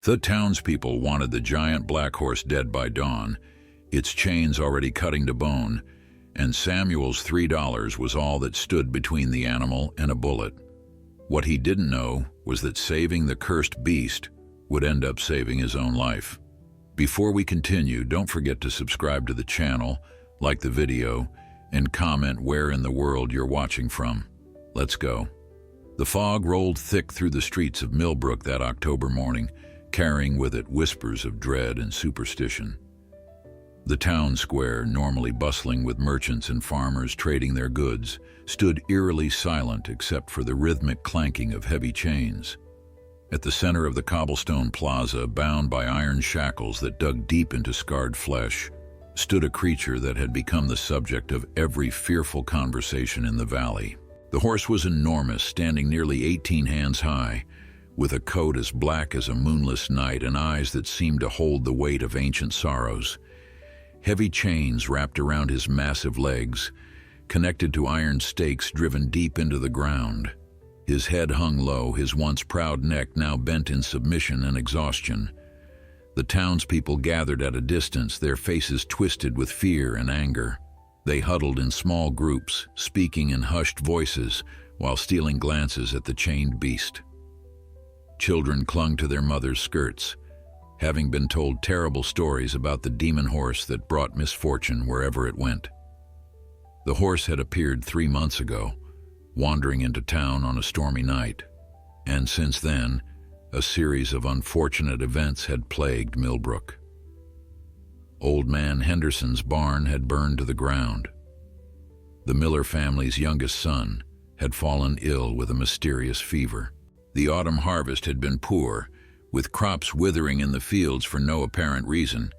The townspeople wanted the giant black horse dead by dawn, its chains already cutting to bone, and Samuel's $3 was all that stood between the animal and a bullet. What he didn't know was that saving the cursed beast would end up saving his own life. Before we continue, don't forget to subscribe to the channel, like the video, and comment where in the world you're watching from. Let's go. The fog rolled thick through the streets of Millbrook that October morning, carrying with it whispers of dread and superstition. The town square, normally bustling with merchants and farmers trading their goods, stood eerily silent except for the rhythmic clanking of heavy chains. At the center of the cobblestone plaza, bound by iron shackles that dug deep into scarred flesh, stood a creature that had become the subject of every fearful conversation in the valley. The horse was enormous, standing nearly 18 hands high, with a coat as black as a moonless night and eyes that seemed to hold the weight of ancient sorrows. Heavy chains wrapped around his massive legs, connected to iron stakes driven deep into the ground. His head hung low, his once proud neck now bent in submission and exhaustion. The townspeople gathered at a distance, their faces twisted with fear and anger. They huddled in small groups, speaking in hushed voices while stealing glances at the chained beast. Children clung to their mothers' skirts, having been told terrible stories about the demon horse that brought misfortune wherever it went. The horse had appeared 3 months ago, wandering into town on a stormy night, and since then, a series of unfortunate events had plagued Millbrook. Old Man Henderson's barn had burned to the ground. The Miller family's youngest son had fallen ill with a mysterious fever. The autumn harvest had been poor, with crops withering in the fields for no apparent reason.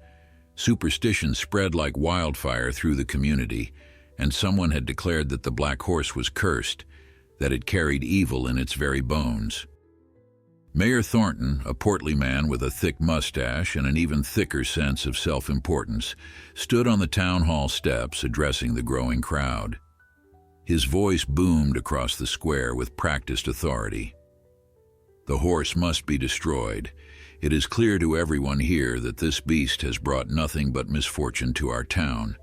Superstition spread like wildfire through the community, and someone had declared that the black horse was cursed, that it carried evil in its very bones. Mayor Thornton, a portly man with a thick mustache and an even thicker sense of self-importance, stood on the town hall steps addressing the growing crowd. His voice boomed across the square with practiced authority. The horse must be destroyed. It is clear to everyone here that this beast has brought nothing but misfortune to our town.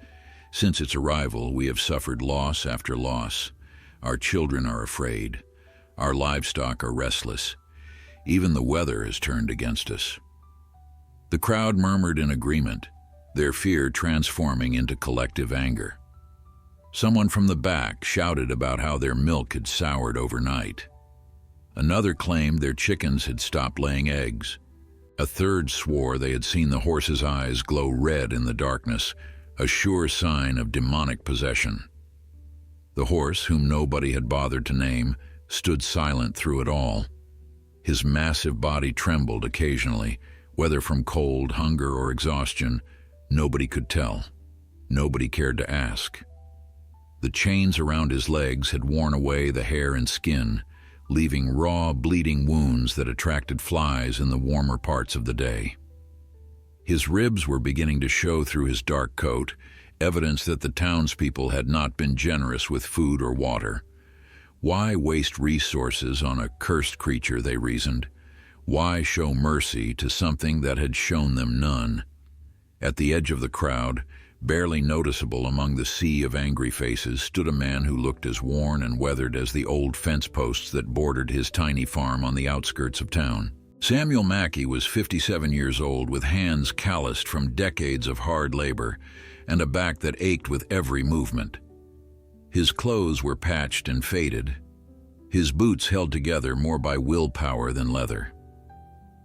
Since its arrival, we have suffered loss after loss. Our children are afraid. Our livestock are restless. Even the weather has turned against us. The crowd murmured in agreement, their fear transforming into collective anger. Someone from the back shouted about how their milk had soured overnight. Another claimed their chickens had stopped laying eggs. A third swore they had seen the horse's eyes glow red in the darkness, a sure sign of demonic possession. The horse, whom nobody had bothered to name, stood silent through it all. His massive body trembled occasionally, whether from cold, hunger, or exhaustion. Nobody could tell. Nobody cared to ask. The chains around his legs had worn away the hair and skin, leaving raw, bleeding wounds that attracted flies in the warmer parts of the day. His ribs were beginning to show through his dark coat, evidence that the townspeople had not been generous with food or water. Why waste resources on a cursed creature, they reasoned? Why show mercy to something that had shown them none? At the edge of the crowd, barely noticeable among the sea of angry faces, stood a man who looked as worn and weathered as the old fence posts that bordered his tiny farm on the outskirts of town. Samuel Mackey was 57 years old, with hands calloused from decades of hard labor and a back that ached with every movement. His clothes were patched and faded. His boots held together more by willpower than leather.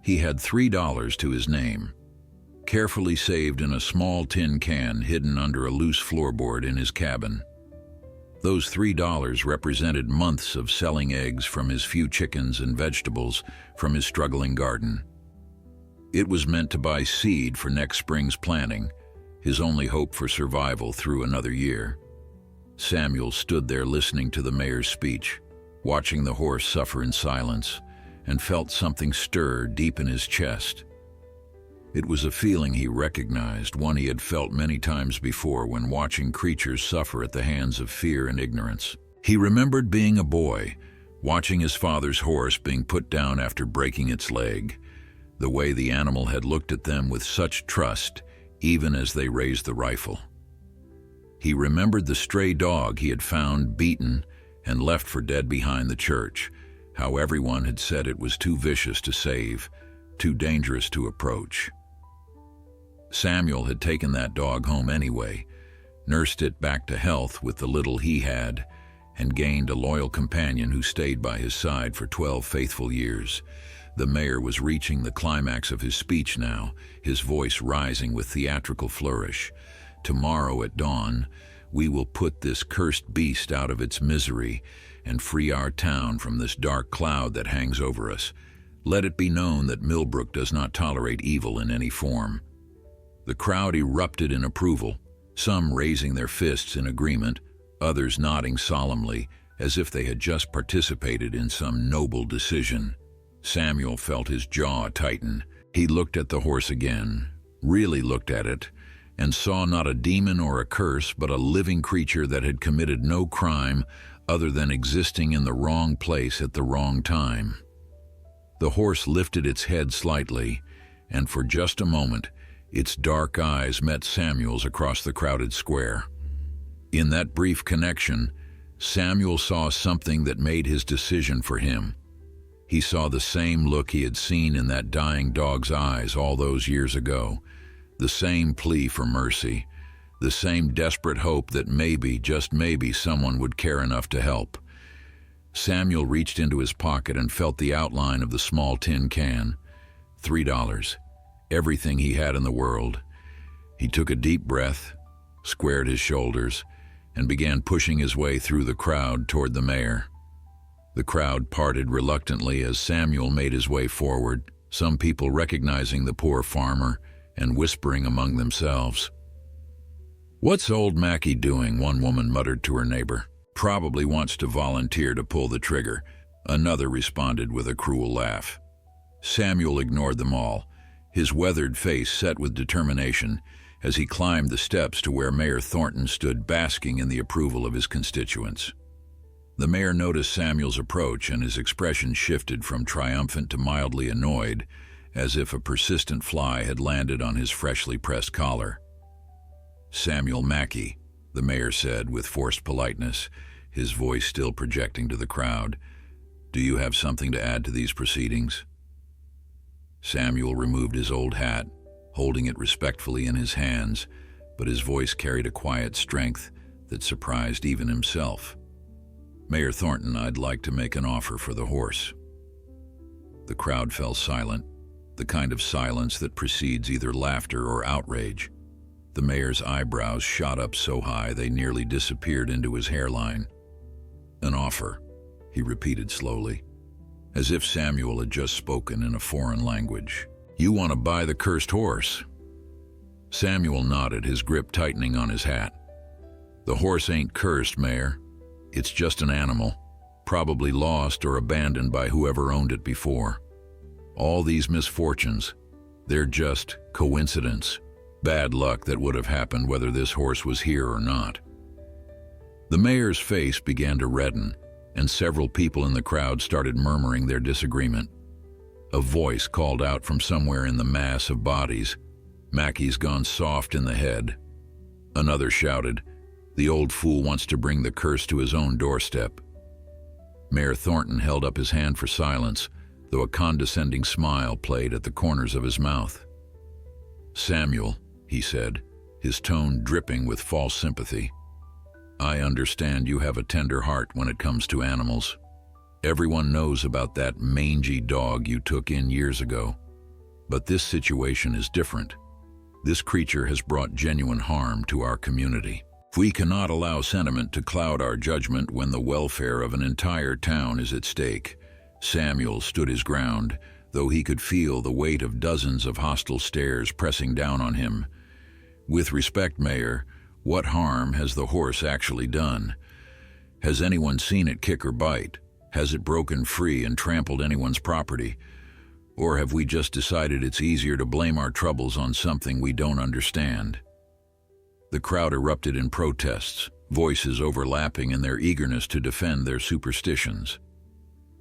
He had $3 to his name, carefully saved in a small tin can hidden under a loose floorboard in his cabin. Those $3 represented months of selling eggs from his few chickens and vegetables from his struggling garden. It was meant to buy seed for next spring's planting, his only hope for survival through another year. Samuel stood there listening to the mayor's speech, watching the horse suffer in silence, and felt something stir deep in his chest. It was a feeling he recognized, one he had felt many times before when watching creatures suffer at the hands of fear and ignorance. He remembered being a boy, watching his father's horse being put down after breaking its leg, the way the animal had looked at them with such trust, even as they raised the rifle. He remembered the stray dog he had found beaten and left for dead behind the church, how everyone had said it was too vicious to save, too dangerous to approach. Samuel had taken that dog home anyway, nursed it back to health with the little he had, and gained a loyal companion who stayed by his side for 12 faithful years. The mayor was reaching the climax of his speech now, his voice rising with theatrical flourish. Tomorrow at dawn, we will put this cursed beast out of its misery and free our town from this dark cloud that hangs over us. Let it be known that Millbrook does not tolerate evil in any form. The crowd erupted in approval, some raising their fists in agreement, others nodding solemnly as if they had just participated in some noble decision. Samuel felt his jaw tighten. He looked at the horse again, really looked at it, and saw not a demon or a curse, but a living creature that had committed no crime other than existing in the wrong place at the wrong time. The horse lifted its head slightly, and for just a moment, its dark eyes met Samuel's across the crowded square. In that brief connection, Samuel saw something that made his decision for him. He saw the same look he had seen in that dying dog's eyes all those years ago, the same plea for mercy, the same desperate hope that maybe, just maybe, someone would care enough to help. Samuel reached into his pocket and felt the outline of the small tin can. $3, everything he had in the world. He took a deep breath, squared his shoulders, and began pushing his way through the crowd toward the mayor. The crowd parted reluctantly as Samuel made his way forward, some people recognizing the poor farmer and whispering among themselves. "What's old Mackie doing?" one woman muttered to her neighbor. "Probably wants to volunteer to pull the trigger," another responded with a cruel laugh. Samuel ignored them all, his weathered face set with determination as he climbed the steps to where Mayor Thornton stood basking in the approval of his constituents. The mayor noticed Samuel's approach, and his expression shifted from triumphant to mildly annoyed, as if a persistent fly had landed on his freshly pressed collar. "Samuel Mackie," the mayor said with forced politeness, his voice still projecting to the crowd. "Do you have something to add to these proceedings?" Samuel removed his old hat, holding it respectfully in his hands, but his voice carried a quiet strength that surprised even himself. "Mayor Thornton, I'd like to make an offer for the horse." The crowd fell silent, the kind of silence that precedes either laughter or outrage. The mayor's eyebrows shot up so high they nearly disappeared into his hairline. "An offer," he repeated slowly, as if Samuel had just spoken in a foreign language. "You want to buy the cursed horse?" Samuel nodded, his grip tightening on his hat. "The horse ain't cursed, Mayor. It's just an animal, probably lost or abandoned by whoever owned it before. All these misfortunes, they're just coincidence, bad luck that would have happened whether this horse was here or not." The mayor's face began to redden, and several people in the crowd started murmuring their disagreement. A voice called out from somewhere in the mass of bodies, "Mackie's gone soft in the head." Another shouted, "The old fool wants to bring the curse to his own doorstep." Mayor Thornton held up his hand for silence, though a condescending smile played at the corners of his mouth. "Samuel," he said, his tone dripping with false sympathy, "I understand you have a tender heart when it comes to animals. Everyone knows about that mangy dog you took in years ago. But this situation is different. This creature has brought genuine harm to our community. We cannot allow sentiment to cloud our judgment when the welfare of an entire town is at stake." Samuel stood his ground, though he could feel the weight of dozens of hostile stares pressing down on him. "With respect, Mayor, what harm has the horse actually done? Has anyone seen it kick or bite? Has it broken free and trampled anyone's property? Or have we just decided it's easier to blame our troubles on something we don't understand?" The crowd erupted in protests, voices overlapping in their eagerness to defend their superstitions.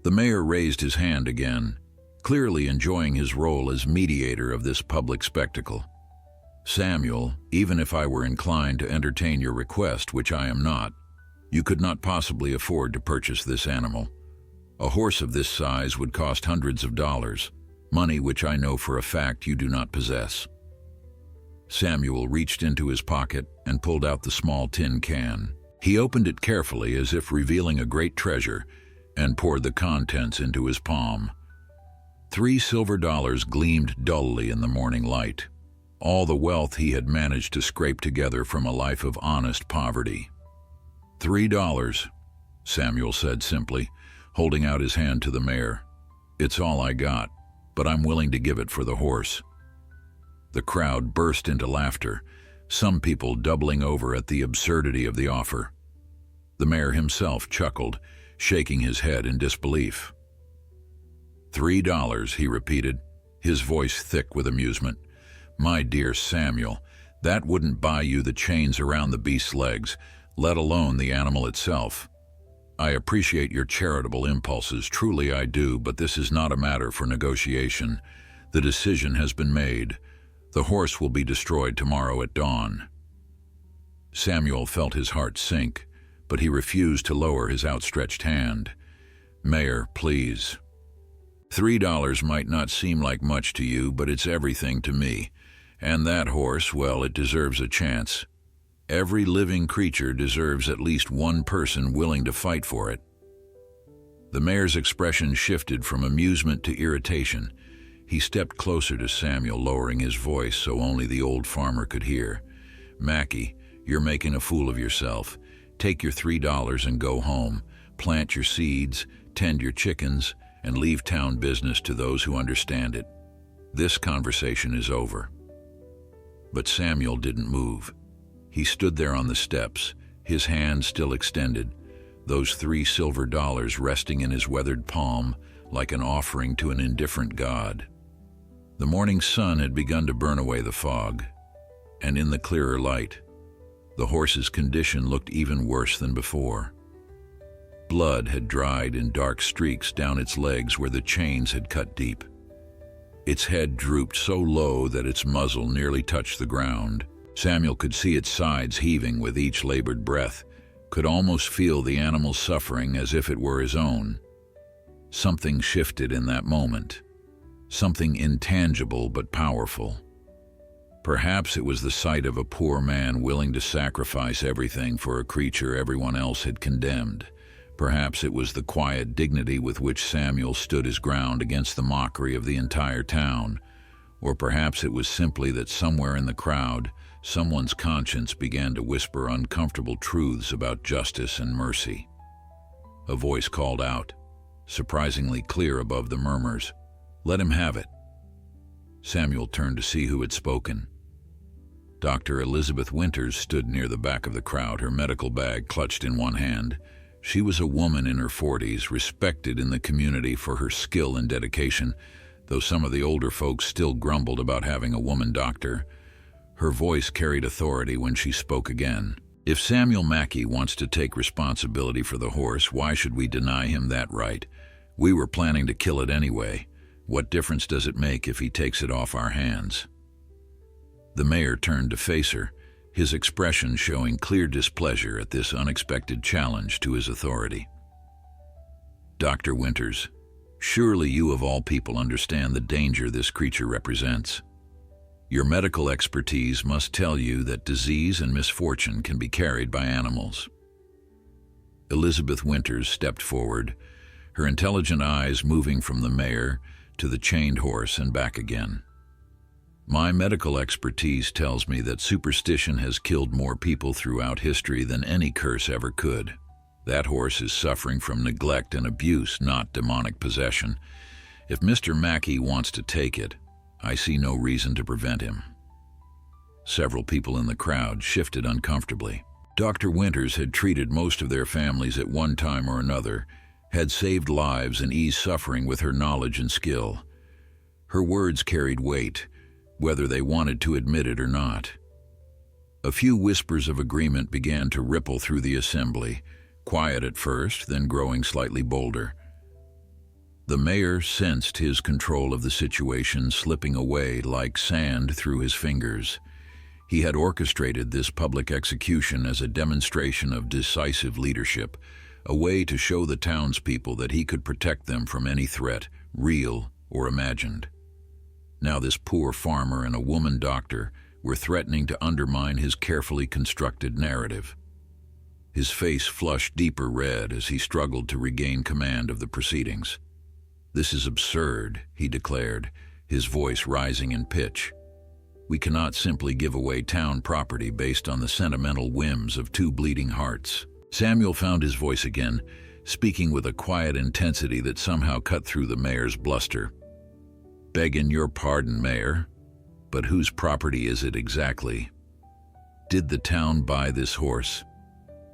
The mayor raised his hand again, clearly enjoying his role as mediator of this public spectacle. "Samuel, even if I were inclined to entertain your request, which I am not, you could not possibly afford to purchase this animal. A horse of this size would cost hundreds of dollars, money which I know for a fact you do not possess." Samuel reached into his pocket and pulled out the small tin can. He opened it carefully as if revealing a great treasure and poured the contents into his palm. 3 silver dollars gleamed dully in the morning light, all the wealth he had managed to scrape together from a life of honest poverty. $3, Samuel said simply, holding out his hand to the mayor. "It's all I got, but I'm willing to give it for the horse." The crowd burst into laughter, some people doubling over at the absurdity of the offer. The mayor himself chuckled, shaking his head in disbelief. $3, he repeated, his voice thick with amusement. "My dear Samuel, that wouldn't buy you the chains around the beast's legs, let alone the animal itself. I appreciate your charitable impulses, truly I do, but this is not a matter for negotiation. The decision has been made. The horse will be destroyed tomorrow at dawn." Samuel felt his heart sink, but he refused to lower his outstretched hand. "Mayor, please. $3 might not seem like much to you, but it's everything to me. And that horse, well, it deserves a chance. Every living creature deserves at least one person willing to fight for it." The mayor's expression shifted from amusement to irritation. He stepped closer to Samuel, lowering his voice so only the old farmer could hear. "Mackie, you're making a fool of yourself. Take your $3 and go home. Plant your seeds, tend your chickens, and leave town business to those who understand it. This conversation is over." But Samuel didn't move. He stood there on the steps, his hand still extended, those 3 silver dollars resting in his weathered palm like an offering to an indifferent god. The morning sun had begun to burn away the fog, and in the clearer light, the horse's condition looked even worse than before. Blood had dried in dark streaks down its legs where the chains had cut deep. Its head drooped so low that its muzzle nearly touched the ground. Samuel could see its sides heaving with each labored breath, could almost feel the animal's suffering as if it were his own. Something shifted in that moment, something intangible but powerful. Perhaps it was the sight of a poor man willing to sacrifice everything for a creature everyone else had condemned. Perhaps it was the quiet dignity with which Samuel stood his ground against the mockery of the entire town. Or perhaps it was simply that somewhere in the crowd, someone's conscience began to whisper uncomfortable truths about justice and mercy. A voice called out, surprisingly clear above the murmurs, "Let him have it." Samuel turned to see who had spoken. Dr. Elizabeth Winters stood near the back of the crowd, her medical bag clutched in one hand. She was a woman in her 40s, respected in the community for her skill and dedication, though some of the older folks still grumbled about having a woman doctor. Her voice carried authority when she spoke again. "If Samuel Mackie wants to take responsibility for the horse, why should we deny him that right? We were planning to kill it anyway. What difference does it make if he takes it off our hands?" The mayor turned to face her, his expression showing clear displeasure at this unexpected challenge to his authority. "Dr. Winters, surely you of all people understand the danger this creature represents. Your medical expertise must tell you that disease and misfortune can be carried by animals." Elizabeth Winters stepped forward, her intelligent eyes moving from the mayor to the chained horse and back again. "My medical expertise tells me that superstition has killed more people throughout history than any curse ever could. That horse is suffering from neglect and abuse, not demonic possession. If Mr. Mackie wants to take it, I see no reason to prevent him." Several people in the crowd shifted uncomfortably. Dr. Winters had treated most of their families at one time or another, had saved lives and eased suffering with her knowledge and skill. Her words carried weight, whether they wanted to admit it or not. A few whispers of agreement began to ripple through the assembly, quiet at first, then growing slightly bolder. The mayor sensed his control of the situation slipping away like sand through his fingers. He had orchestrated this public execution as a demonstration of decisive leadership, a way to show the townspeople that he could protect them from any threat, real or imagined. Now this poor farmer and a woman doctor were threatening to undermine his carefully constructed narrative. His face flushed deeper red as he struggled to regain command of the proceedings. "This is absurd," he declared, his voice rising in pitch. "We cannot simply give away town property based on the sentimental whims of two bleeding hearts." Samuel found his voice again, speaking with a quiet intensity that somehow cut through the mayor's bluster. "Begging your pardon, Mayor, but whose property is it exactly? Did the town buy this horse?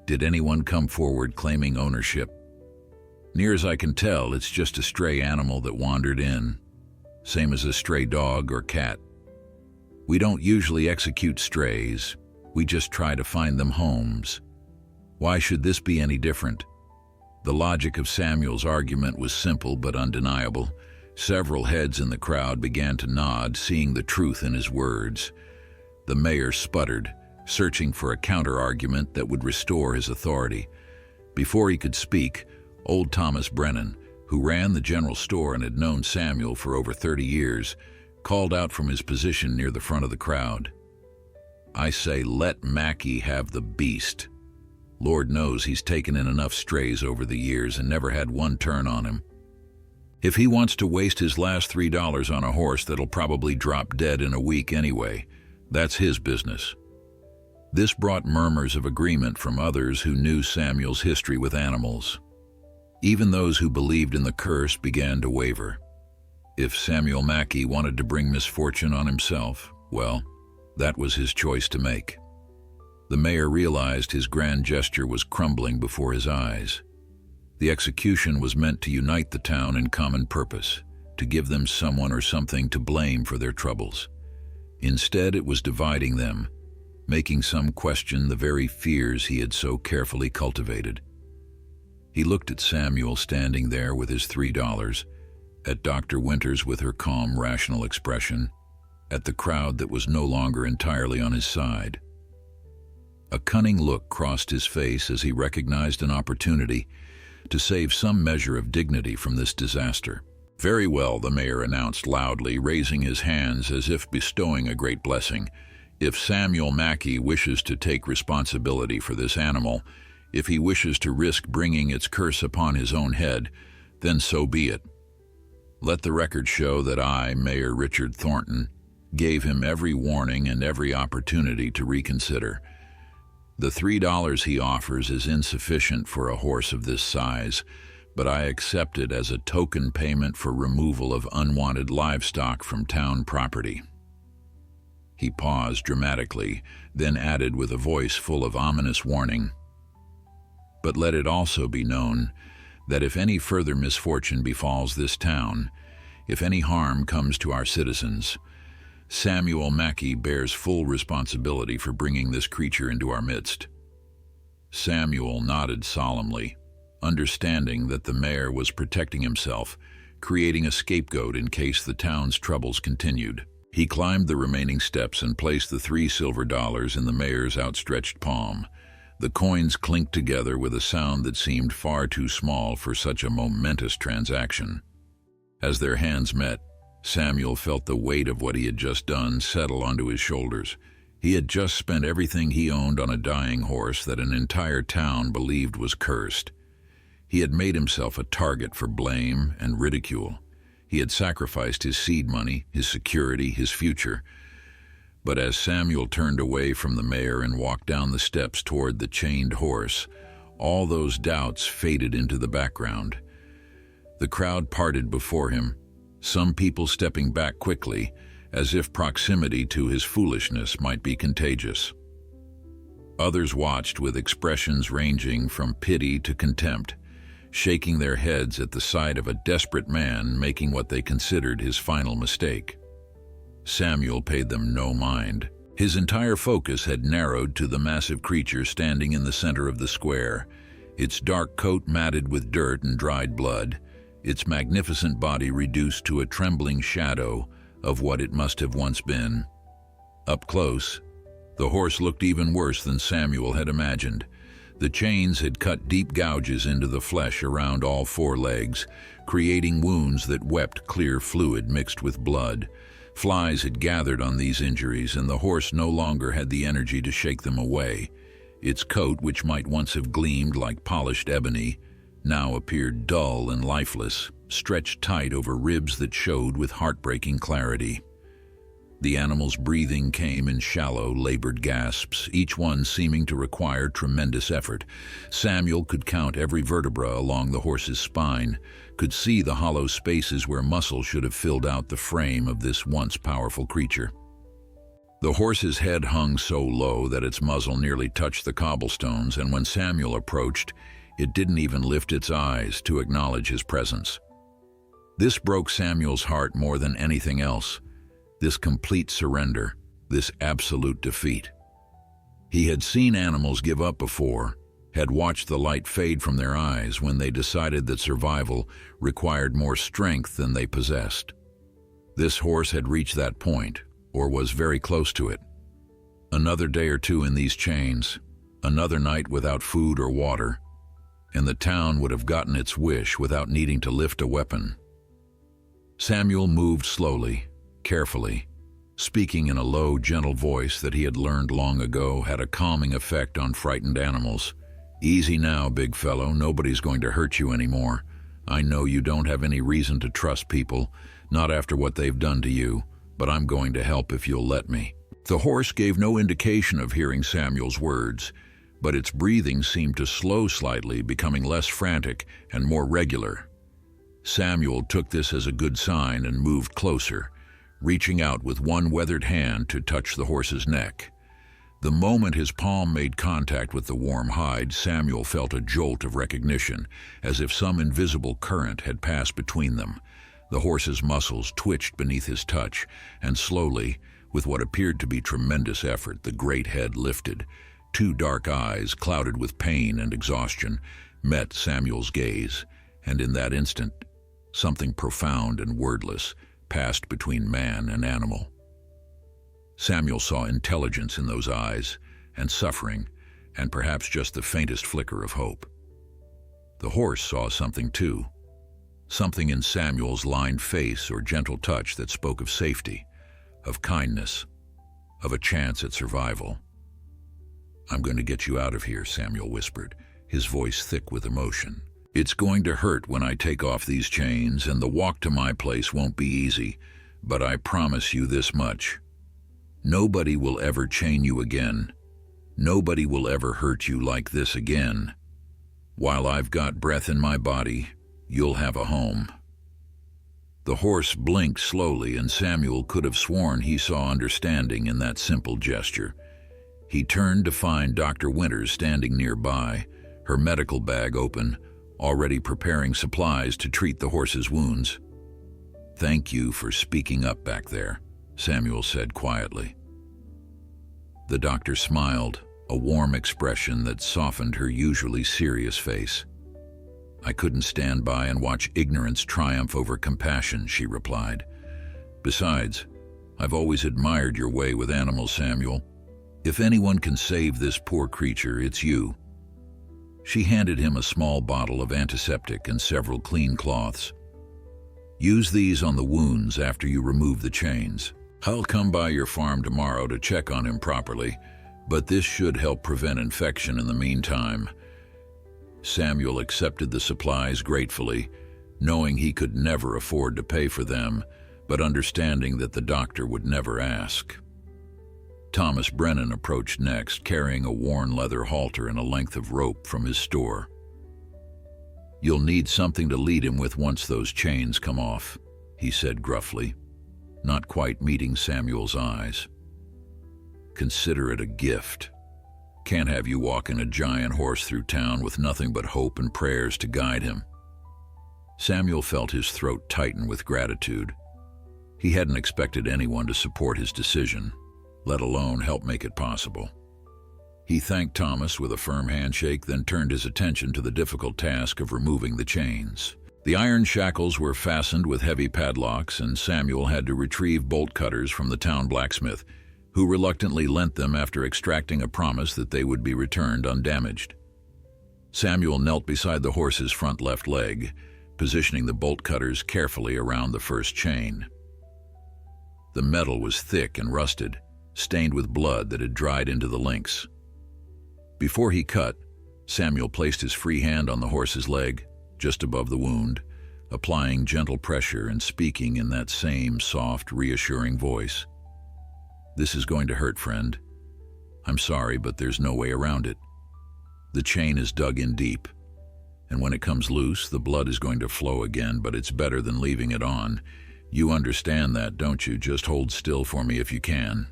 Did anyone come forward claiming ownership? Near as I can tell, it's just a stray animal that wandered in, same as a stray dog or cat. We don't usually execute strays, we just try to find them homes. Why should this be any different?" The logic of Samuel's argument was simple but undeniable. Several heads in the crowd began to nod, seeing the truth in his words. The mayor sputtered, searching for a counter-argument that would restore his authority. Before he could speak, old Thomas Brennan, who ran the general store and had known Samuel for over 30 years, called out from his position near the front of the crowd. "I say, let Mackey have the beast. Lord knows he's taken in enough strays over the years and never had one turn on him. If he wants to waste his last $3 on a horse that'll probably drop dead in a week anyway, that's his business." This brought murmurs of agreement from others who knew Samuel's history with animals. Even those who believed in the curse began to waver. If Samuel Mackey wanted to bring misfortune on himself, well, that was his choice to make. The mayor realized his grand gesture was crumbling before his eyes. The execution was meant to unite the town in common purpose, to give them someone or something to blame for their troubles. Instead, it was dividing them, making some question the very fears he had so carefully cultivated. He looked at Samuel standing there with his $3, at Dr. Winters with her calm, rational expression, at the crowd that was no longer entirely on his side. A cunning look crossed his face as he recognized an opportunity to save some measure of dignity from this disaster. "Very well," the mayor announced loudly, raising his hands as if bestowing a great blessing. "If Samuel Mackey wishes to take responsibility for this animal, if he wishes to risk bringing its curse upon his own head, then so be it. Let the record show that I, Mayor Richard Thornton, gave him every warning and every opportunity to reconsider. The $3 he offers is insufficient for a horse of this size, but I accept it as a token payment for removal of unwanted livestock from town property." He paused dramatically, then added with a voice full of ominous warning, "But let it also be known that if any further misfortune befalls this town, if any harm comes to our citizens, Samuel Mackey bears full responsibility for bringing this creature into our midst." Samuel nodded solemnly, understanding that the mayor was protecting himself, creating a scapegoat in case the town's troubles continued. He climbed the remaining steps and placed the 3 silver dollars in the mayor's outstretched palm. The coins clinked together with a sound that seemed far too small for such a momentous transaction. As their hands met, Samuel felt the weight of what he had just done settle onto his shoulders. He had just spent everything he owned on a dying horse that an entire town believed was cursed. He had made himself a target for blame and ridicule. He had sacrificed his seed money, his security, his future. But as Samuel turned away from the mayor and walked down the steps toward the chained horse, all those doubts faded into the background. The crowd parted before him, some people stepping back quickly, as if proximity to his foolishness might be contagious. Others watched with expressions ranging from pity to contempt, shaking their heads at the sight of a desperate man making what they considered his final mistake. Samuel paid them no mind. His entire focus had narrowed to the massive creature standing in the center of the square, its dark coat matted with dirt and dried blood, its magnificent body reduced to a trembling shadow of what it must have once been. Up close, the horse looked even worse than Samuel had imagined. The chains had cut deep gouges into the flesh around all four legs, creating wounds that wept clear fluid mixed with blood. Flies had gathered on these injuries, and the horse no longer had the energy to shake them away. Its coat, which might once have gleamed like polished ebony, now appeared dull and lifeless, stretched tight over ribs that showed with heartbreaking clarity. The animal's breathing came in shallow, labored gasps, each one seeming to require tremendous effort. Samuel could count every vertebra along the horse's spine, could see the hollow spaces where muscle should have filled out the frame of this once powerful creature. The horse's head hung so low that its muzzle nearly touched the cobblestones, and when Samuel approached, it didn't even lift its eyes to acknowledge his presence. This broke Samuel's heart more than anything else. This complete surrender, this absolute defeat. He had seen animals give up before, had watched the light fade from their eyes when they decided that survival required more strength than they possessed. This horse had reached that point, or was very close to it. Another day or two in these chains, another night without food or water, and the town would have gotten its wish without needing to lift a weapon. Samuel moved slowly, carefully, speaking in a low, gentle voice that he had learned long ago had a calming effect on frightened animals. "Easy now, big fellow. Nobody's going to hurt you anymore. I know you don't have any reason to trust people, not after what they've done to you, but I'm going to help if you'll let me." The horse gave no indication of hearing Samuel's words, but its breathing seemed to slow slightly, becoming less frantic and more regular. Samuel took this as a good sign and moved closer, reaching out with one weathered hand to touch the horse's neck. The moment his palm made contact with the warm hide, Samuel felt a jolt of recognition, as if some invisible current had passed between them. The horse's muscles twitched beneath his touch, and slowly, with what appeared to be tremendous effort, the great head lifted. Two dark eyes, clouded with pain and exhaustion, met Samuel's gaze, and in that instant, something profound and wordless passed between man and animal. Samuel saw intelligence in those eyes, and suffering, and perhaps just the faintest flicker of hope. The horse saw something too, something in Samuel's lined face or gentle touch that spoke of safety, of kindness, of a chance at survival. "I'm going to get you out of here," Samuel whispered, his voice thick with emotion. "It's going to hurt when I take off these chains, and the walk to my place won't be easy, but I promise you this much. Nobody will ever chain you again. Nobody will ever hurt you like this again. While I've got breath in my body, you'll have a home." The horse blinked slowly, and Samuel could have sworn he saw understanding in that simple gesture. He turned to find Dr. Winters standing nearby, her medical bag open, already preparing supplies to treat the horse's wounds. "Thank you for speaking up back there," Samuel said quietly. The doctor smiled, a warm expression that softened her usually serious face. "I couldn't stand by and watch ignorance triumph over compassion," she replied. "Besides, I've always admired your way with animals, Samuel. If anyone can save this poor creature, it's you." She handed him a small bottle of antiseptic and several clean cloths. "Use these on the wounds after you remove the chains. I'll come by your farm tomorrow to check on him properly, but this should help prevent infection in the meantime." Samuel accepted the supplies gratefully, knowing he could never afford to pay for them, but understanding that the doctor would never ask. Thomas Brennan approached next, carrying a worn leather halter and a length of rope from his store. "You'll need something to lead him with once those chains come off," he said gruffly, not quite meeting Samuel's eyes. "Consider it a gift. Can't have you walking a giant horse through town with nothing but hope and prayers to guide him." Samuel felt his throat tighten with gratitude. He hadn't expected anyone to support his decision, let alone help make it possible. He thanked Thomas with a firm handshake, then turned his attention to the difficult task of removing the chains. The iron shackles were fastened with heavy padlocks, and Samuel had to retrieve bolt cutters from the town blacksmith, who reluctantly lent them after extracting a promise that they would be returned undamaged. Samuel knelt beside the horse's front left leg, positioning the bolt cutters carefully around the first chain. The metal was thick and rusted, stained with blood that had dried into the links. Before he cut, Samuel placed his free hand on the horse's leg, just above the wound, applying gentle pressure and speaking in that same soft, reassuring voice. "This is going to hurt, friend. I'm sorry, but there's no way around it. The chain is dug in deep, and when it comes loose, the blood is going to flow again, but it's better than leaving it on. You understand that, don't you? Just hold still for me if you can."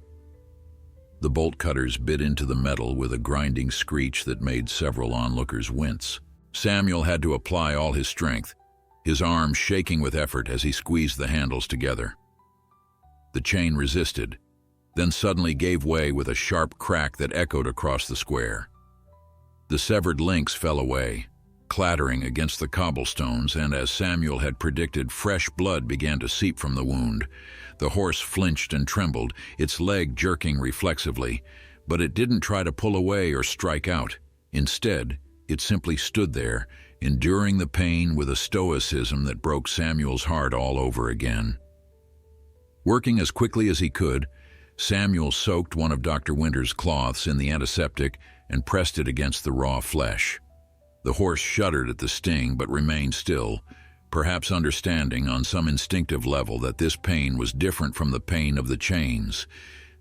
The bolt cutters bit into the metal with a grinding screech that made several onlookers wince. Samuel had to apply all his strength, his arms shaking with effort as he squeezed the handles together. The chain resisted, then suddenly gave way with a sharp crack that echoed across the square. The severed links fell away, clattering against the cobblestones, and as Samuel had predicted, fresh blood began to seep from the wound. The horse flinched and trembled, its leg jerking reflexively, but it didn't try to pull away or strike out. Instead, it simply stood there, enduring the pain with a stoicism that broke Samuel's heart all over again. Working as quickly as he could, Samuel soaked one of Dr. Winter's cloths in the antiseptic and pressed it against the raw flesh. The horse shuddered at the sting but remained still, perhaps understanding on some instinctive level that this pain was different from the pain of the chains.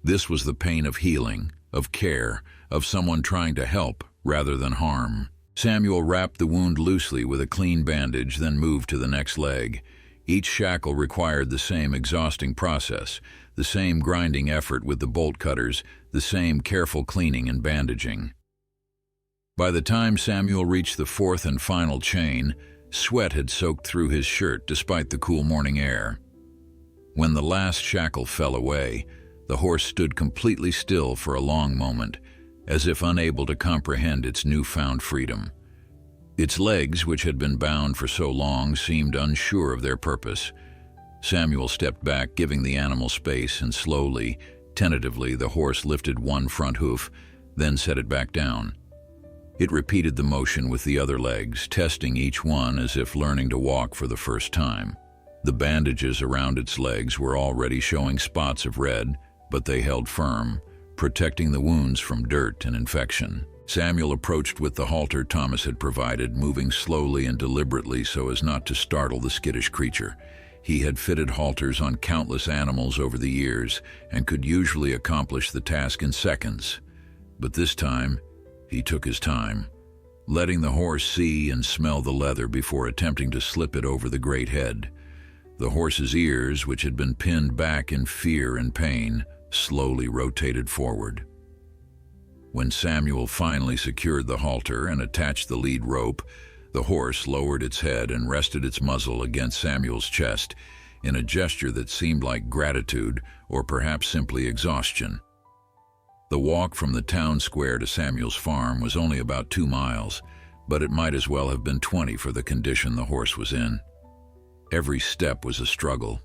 This was the pain of healing, of care, of someone trying to help rather than harm. Samuel wrapped the wound loosely with a clean bandage, then moved to the next leg. Each shackle required the same exhausting process, the same grinding effort with the bolt cutters, the same careful cleaning and bandaging. By the time Samuel reached the fourth and final chain, sweat had soaked through his shirt despite the cool morning air. When the last shackle fell away, the horse stood completely still for a long moment, as if unable to comprehend its newfound freedom. Its legs, which had been bound for so long, seemed unsure of their purpose. Samuel stepped back, giving the animal space, and slowly, tentatively, the horse lifted one front hoof, then set it back down. It repeated the motion with the other legs, testing each one as if learning to walk for the first time. The bandages around its legs were already showing spots of red, but they held firm, protecting the wounds from dirt and infection. Samuel approached with the halter Thomas had provided, moving slowly and deliberately so as not to startle the skittish creature. He had fitted halters on countless animals over the years and could usually accomplish the task in seconds. But this time, he took his time, letting the horse see and smell the leather before attempting to slip it over the great head. The horse's ears, which had been pinned back in fear and pain, slowly rotated forward. When Samuel finally secured the halter and attached the lead rope, the horse lowered its head and rested its muzzle against Samuel's chest in a gesture that seemed like gratitude or perhaps simply exhaustion. The walk from the town square to Samuel's farm was only about 2 miles, but it might as well have been 20 for the condition the horse was in. Every step was a struggle,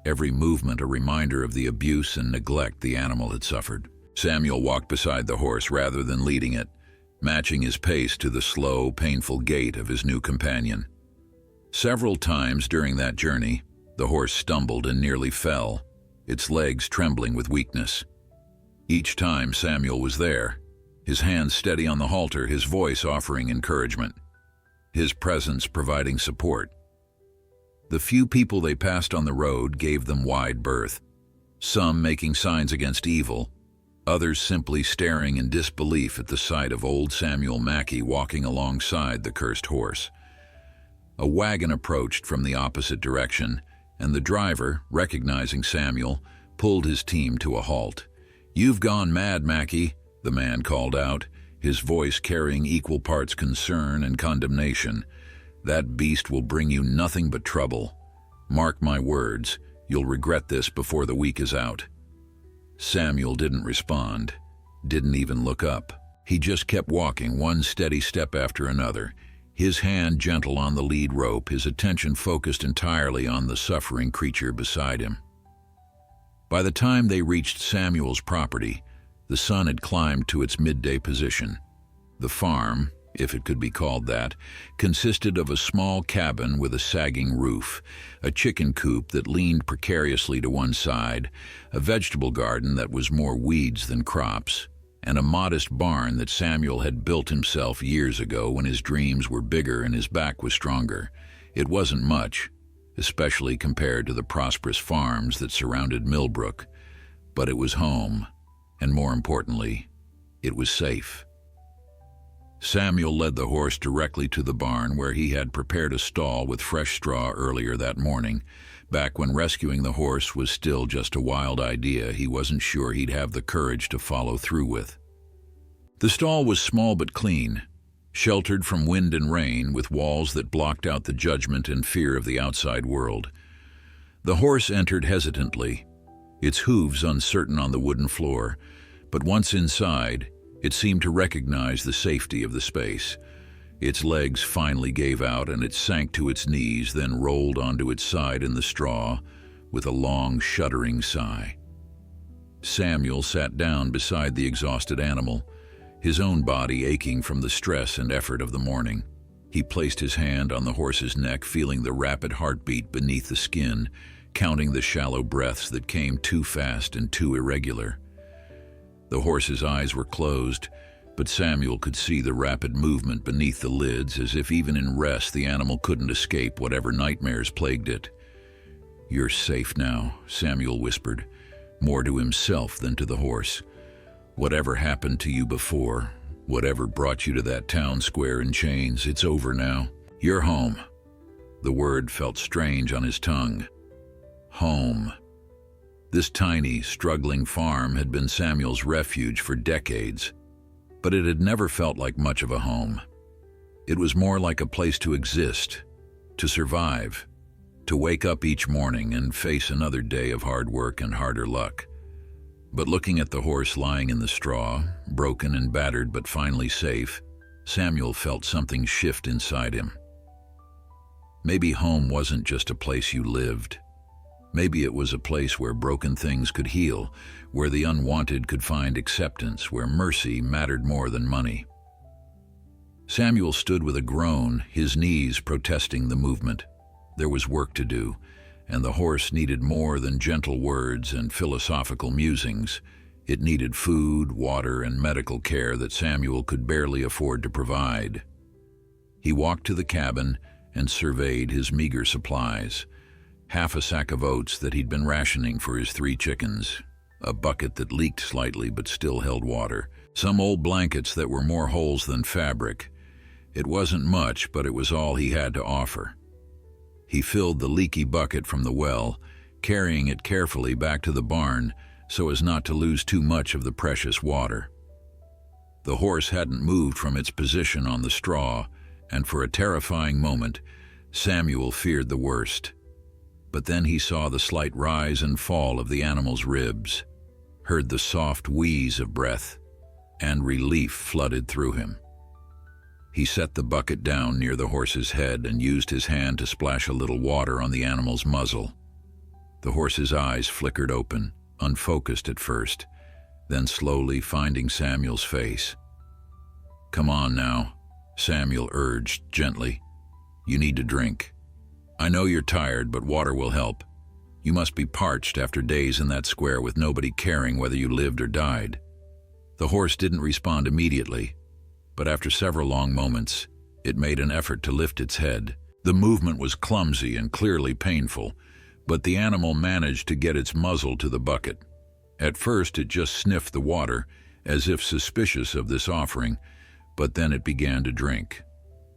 every movement a reminder of the abuse and neglect the animal had suffered. Samuel walked beside the horse rather than leading it, matching his pace to the slow, painful gait of his new companion. Several times during that journey, the horse stumbled and nearly fell, its legs trembling with weakness. Each time Samuel was there, his hands steady on the halter, his voice offering encouragement, his presence providing support. The few people they passed on the road gave them wide berth, some making signs against evil, others simply staring in disbelief at the sight of old Samuel Mackey walking alongside the cursed horse. A wagon approached from the opposite direction, and the driver, recognizing Samuel, pulled his team to a halt. "You've gone mad, Mackey," the man called out, his voice carrying equal parts concern and condemnation. "That beast will bring you nothing but trouble. Mark my words, you'll regret this before the week is out." Samuel didn't respond, didn't even look up. He just kept walking, one steady step after another. His hand gentle on the lead rope, his attention focused entirely on the suffering creature beside him. By the time they reached Samuel's property, the sun had climbed to its midday position. The farm, if it could be called that, consisted of a small cabin with a sagging roof, a chicken coop that leaned precariously to one side, a vegetable garden that was more weeds than crops, and a modest barn that Samuel had built himself years ago when his dreams were bigger and his back was stronger. It wasn't much, especially compared to the prosperous farms that surrounded Millbrook, but it was home, and more importantly, it was safe. Samuel led the horse directly to the barn where he had prepared a stall with fresh straw earlier that morning. Back when rescuing the horse was still just a wild idea he wasn't sure he'd have the courage to follow through with. The stall was small but clean, sheltered from wind and rain, with walls that blocked out the judgment and fear of the outside world. The horse entered hesitantly, its hooves uncertain on the wooden floor, but once inside, it seemed to recognize the safety of the space. Its legs finally gave out and it sank to its knees, then rolled onto its side in the straw with a long, shuddering sigh. Samuel sat down beside the exhausted animal, his own body aching from the stress and effort of the morning. He placed his hand on the horse's neck, feeling the rapid heartbeat beneath the skin, counting the shallow breaths that came too fast and too irregular. The horse's eyes were closed, but Samuel could see the rapid movement beneath the lids, as if even in rest the animal couldn't escape whatever nightmares plagued it. "You're safe now," Samuel whispered, more to himself than to the horse. "Whatever happened to you before, whatever brought you to that town square in chains, it's over now. You're home." The word felt strange on his tongue. Home. This tiny, struggling farm had been Samuel's refuge for decades, but it had never felt like much of a home. It was more like a place to exist, to survive, to wake up each morning and face another day of hard work and harder luck. But looking at the horse lying in the straw, broken and battered but finally safe, Samuel felt something shift inside him. Maybe home wasn't just a place you lived. Maybe it was a place where broken things could heal, where the unwanted could find acceptance, where mercy mattered more than money. Samuel stood with a groan, his knees protesting the movement. There was work to do, and the horse needed more than gentle words and philosophical musings. It needed food, water, and medical care that Samuel could barely afford to provide. He walked to the cabin and surveyed his meager supplies. Half a sack of oats that he'd been rationing for his 3 chickens, a bucket that leaked slightly but still held water, some old blankets that were more holes than fabric. It wasn't much, but it was all he had to offer. He filled the leaky bucket from the well, carrying it carefully back to the barn so as not to lose too much of the precious water. The horse hadn't moved from its position on the straw, and for a terrifying moment, Samuel feared the worst. But then he saw the slight rise and fall of the animal's ribs, heard the soft wheeze of breath, and relief flooded through him. He set the bucket down near the horse's head and used his hand to splash a little water on the animal's muzzle. The horse's eyes flickered open, unfocused at first, then slowly finding Samuel's face. "Come on now," Samuel urged gently. "You need to drink. I know you're tired, but water will help. You must be parched after days in that square with nobody caring whether you lived or died." The horse didn't respond immediately, but after several long moments, it made an effort to lift its head. The movement was clumsy and clearly painful, but the animal managed to get its muzzle to the bucket. At first, it just sniffed the water, as if suspicious of this offering, but then it began to drink.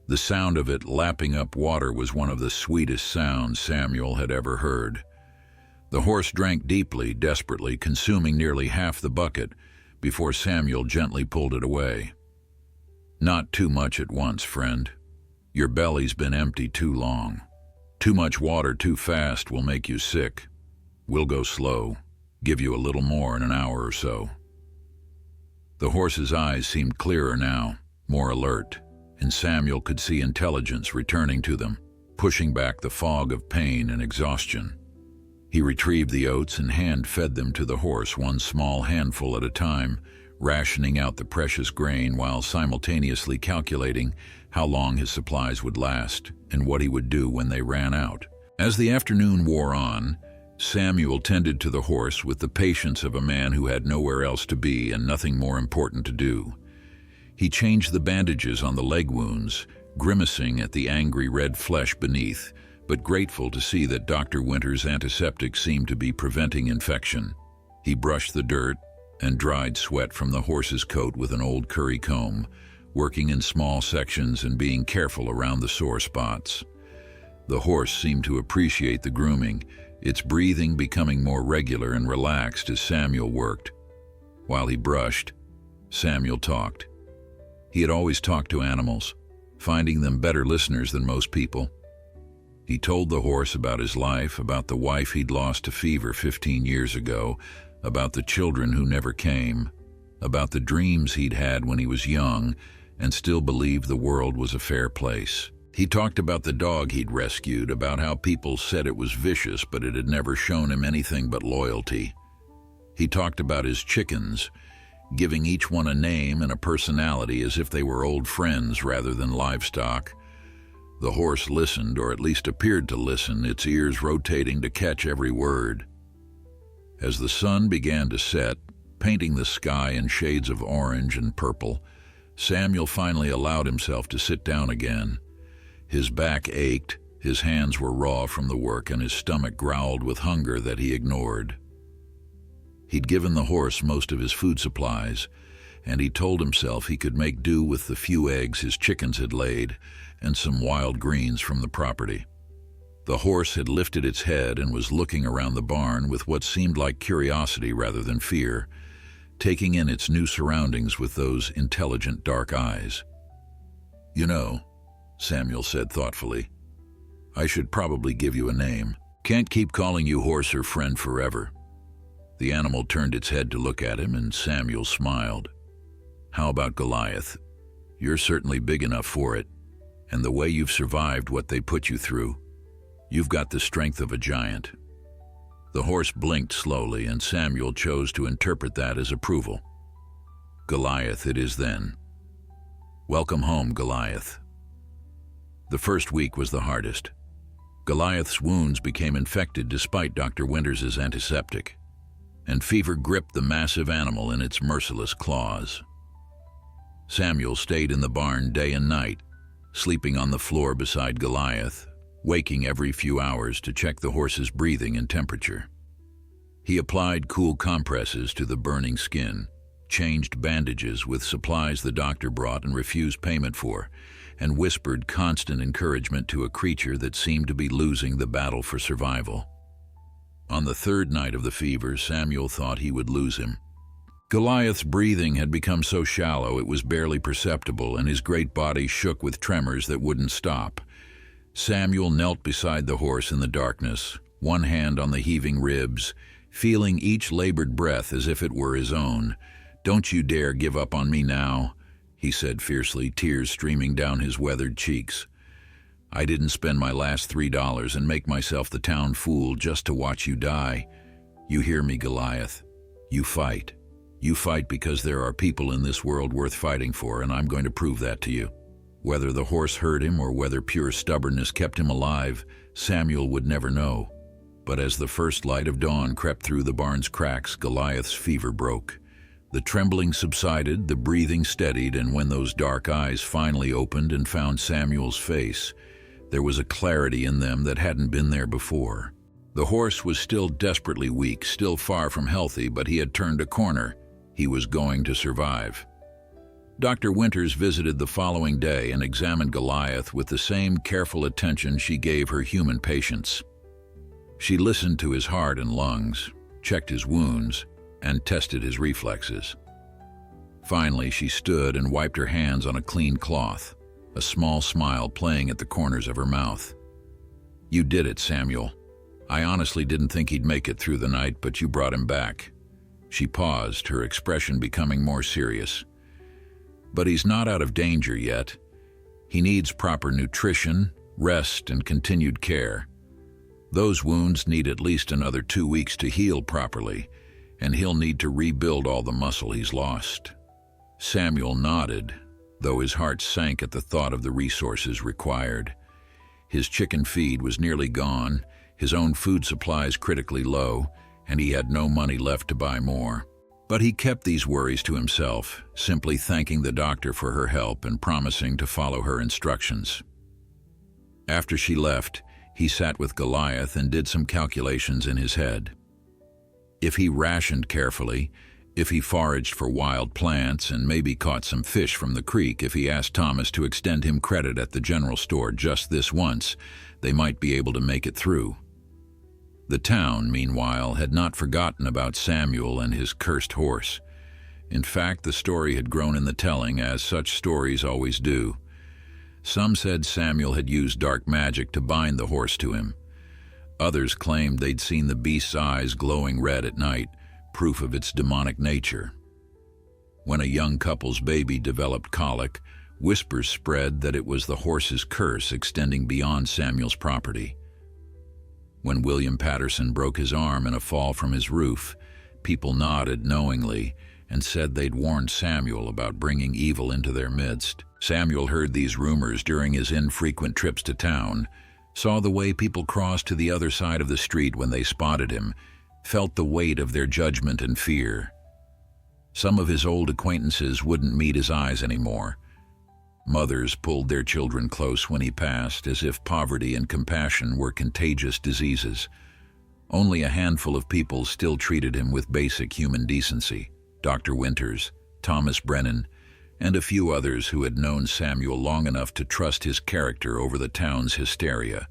The sound of it lapping up water was one of the sweetest sounds Samuel had ever heard. The horse drank deeply, desperately, consuming nearly half the bucket before Samuel gently pulled it away. "Not too much at once, friend. Your belly's been empty too long. Too much water too fast will make you sick. We'll go slow, give you a little more in an hour or so." The horse's eyes seemed clearer now, more alert, and Samuel could see intelligence returning to them, pushing back the fog of pain and exhaustion. He retrieved the oats and hand-fed them to the horse, one small handful at a time, rationing out the precious grain while simultaneously calculating how long his supplies would last and what he would do when they ran out. As the afternoon wore on, Samuel tended to the horse with the patience of a man who had nowhere else to be and nothing more important to do. He changed the bandages on the leg wounds, grimacing at the angry red flesh beneath, but grateful to see that Dr. Winter's antiseptic seemed to be preventing infection. He brushed the dirt and dried sweat from the horse's coat with an old curry comb, working in small sections and being careful around the sore spots. The horse seemed to appreciate the grooming, its breathing becoming more regular and relaxed as Samuel worked. While he brushed, Samuel talked. He had always talked to animals, finding them better listeners than most people. He told the horse about his life, about the wife he'd lost to fever 15 years ago, about the children who never came, about the dreams he'd had when he was young and still believed the world was a fair place. He talked about the dog he'd rescued, about how people said it was vicious, but it had never shown him anything but loyalty. He talked about his chickens, giving each one a name and a personality as if they were old friends rather than livestock. The horse listened, or at least appeared to listen, its ears rotating to catch every word. As the sun began to set, painting the sky in shades of orange and purple, Samuel finally allowed himself to sit down again. His back ached, his hands were raw from the work, and his stomach growled with hunger that he ignored. He'd given the horse most of his food supplies, and he told himself he could make do with the few eggs his chickens had laid and some wild greens from the property. The horse had lifted its head and was looking around the barn with what seemed like curiosity rather than fear, taking in its new surroundings with those intelligent dark eyes. "You know," Samuel said thoughtfully, "I should probably give you a name. Can't keep calling you horse or friend forever." The animal turned its head to look at him, and Samuel smiled. "How about Goliath? You're certainly big enough for it, and the way you've survived what they put you through, you've got the strength of a giant." The horse blinked slowly, and Samuel chose to interpret that as approval. "Goliath it is then. Welcome home, Goliath." The first week was the hardest. Goliath's wounds became infected despite Dr. Winters' antiseptic, and fever gripped the massive animal in its merciless claws. Samuel stayed in the barn day and night, sleeping on the floor beside Goliath, waking every few hours to check the horse's breathing and temperature. He applied cool compresses to the burning skin, changed bandages with supplies the doctor brought and refused payment for, and whispered constant encouragement to a creature that seemed to be losing the battle for survival. On the third night of the fever, Samuel thought he would lose him. Goliath's breathing had become so shallow it was barely perceptible, and his great body shook with tremors that wouldn't stop. Samuel knelt beside the horse in the darkness, one hand on the heaving ribs, feeling each labored breath as if it were his own. "Don't you dare give up on me now," he said fiercely, tears streaming down his weathered cheeks. "I didn't spend my last $3 and make myself the town fool just to watch you die. You hear me, Goliath? You fight. You fight because there are people in this world worth fighting for, and I'm going to prove that to you." Whether the horse hurt him or whether pure stubbornness kept him alive, Samuel would never know. But as the first light of dawn crept through the barn's cracks, Goliath's fever broke. The trembling subsided, the breathing steadied, and when those dark eyes finally opened and found Samuel's face, there was a clarity in them that hadn't been there before. The horse was still desperately weak, still far from healthy, but he had turned a corner. He was going to survive. Dr. Winters visited the following day and examined Goliath with the same careful attention she gave her human patients. She listened to his heart and lungs, checked his wounds, and tested his reflexes. Finally, she stood and wiped her hands on a clean cloth, a small smile playing at the corners of her mouth. "You did it, Samuel. I honestly didn't think he'd make it through the night, but you brought him back." She paused, her expression becoming more serious. "But he's not out of danger yet. He needs proper nutrition, rest, and continued care. Those wounds need at least another 2 weeks to heal properly, and he'll need to rebuild all the muscle he's lost. Samuel nodded, though his heart sank at the thought of the resources required. His chicken feed was nearly gone, his own food supplies critically low, and he had no money left to buy more. But he kept these worries to himself, simply thanking the doctor for her help and promising to follow her instructions. After she left, he sat with Goliath and did some calculations in his head. If he rationed carefully, if he foraged for wild plants and maybe caught some fish from the creek, if he asked Thomas to extend him credit at the general store just this once, they might be able to make it through. The town, meanwhile, had not forgotten about Samuel and his cursed horse. In fact, the story had grown in the telling, as such stories always do. Some said Samuel had used dark magic to bind the horse to him. Others claimed they'd seen the beast's eyes glowing red at night, proof of its demonic nature. When a young couple's baby developed colic, whispers spread that it was the horse's curse extending beyond Samuel's property. When William Patterson broke his arm in a fall from his roof, people nodded knowingly and said they'd warned Samuel about bringing evil into their midst. Samuel heard these rumors during his infrequent trips to town, saw the way people crossed to the other side of the street when they spotted him, felt the weight of their judgment and fear. Some of his old acquaintances wouldn't meet his eyes anymore. Mothers pulled their children close when he passed, as if poverty and compassion were contagious diseases. Only a handful of people still treated him with basic human decency: Dr. Winters, Thomas Brennan, and a few others who had known Samuel long enough to trust his character over the town's hysteria.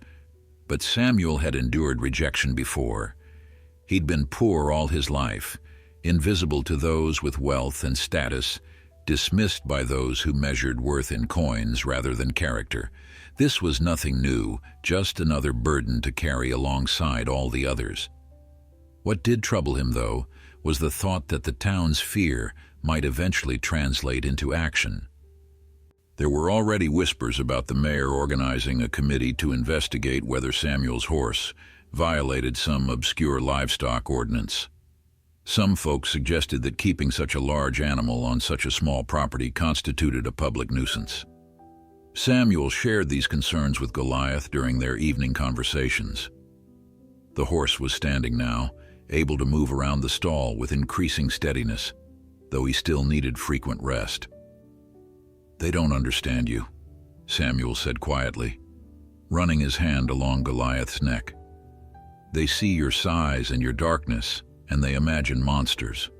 But Samuel had endured rejection before. He'd been poor all his life, invisible to those with wealth and status, dismissed by those who measured worth in coins rather than character. This was nothing new, just another burden to carry alongside all the others. What did trouble him, though, was the thought that the town's fear might eventually translate into action. There were already whispers about the mayor organizing a committee to investigate whether Samuel's horse violated some obscure livestock ordinance. Some folks suggested that keeping such a large animal on such a small property constituted a public nuisance. Samuel shared these concerns with Goliath during their evening conversations. The horse was standing now, able to move around the stall with increasing steadiness, though he still needed frequent rest. "They don't understand you," Samuel said quietly, running his hand along Goliath's neck. "They see your size and your darkness, and they imagine monsters.